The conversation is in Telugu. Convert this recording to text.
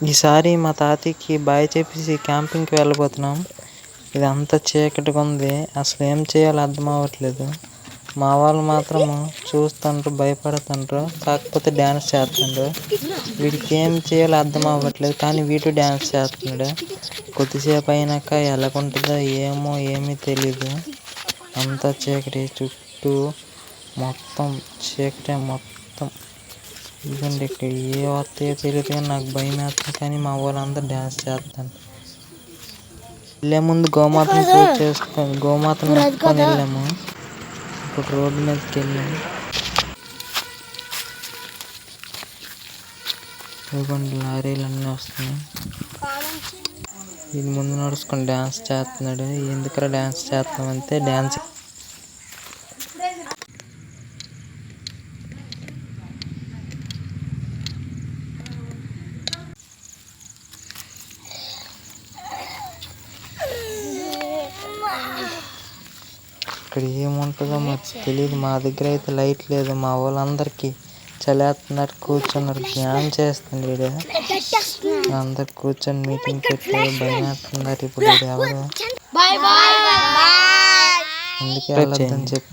ఈసారి మా తాతయ్యకి బాయ్ చెప్పేసి క్యాంపింగ్కి వెళ్ళబోతున్నాం. ఇదంతా చీకటిగా ఉంది, అసలు ఏం చేయాలో అర్థం అవ్వట్లేదు. మా వాళ్ళు మాత్రం చూస్తుండ్రు, భయపడుతుండ్రు, కాకపోతే డ్యాన్స్ చేస్తుండ్రు. వీడికి ఏం చేయాలో అర్థం అవ్వట్లేదు, కానీ వీడు డ్యాన్స్ చేస్తున్నాడు. కొద్దిసేపు అయినాక ఎలాగుంటుందో ఏమో, ఏమీ తెలీదు. అంతా చీకటి, చుట్టూ మొత్తం చీకటే మొత్తం. ఇదండి, ఇక్కడ ఏ వస్తాయో తెలియదు కానీ నాకు భయం వేస్తుంది. కానీ మా వాళ్ళందరూ డ్యాన్స్ చేస్తాను. వెళ్ళే ముందు గోమాతను పూజ చేసుకొని గోమాతను మొక్కుకొని వెళ్ళాము. ఇప్పుడు రోడ్డు మీదకి వెళ్ళాము. ఇదిగోండి లారీలు అన్నీ వస్తున్నాయి. ఇది ముందు నడుచుకొని డ్యాన్స్ చేస్తున్నాడు. ఎందుకరా డ్యాన్స్ చేస్తామంటే డ్యాన్స్ ఇక్కడ ఏముంటుందో మాకు తెలియదు. మా దగ్గర అయితే లైట్ లేదు. మా వాళ్ళందరికీ చలేస్తున్నారు, కూర్చున్నారు. ధ్యానం చేస్తుంది వీడు. అందరు కూర్చొని మీటింగ్ పెట్టారు, భయం వేస్తున్నారు. ఇప్పుడు ఎవరు అందుకే వెళ్ళొద్దని చెప్పి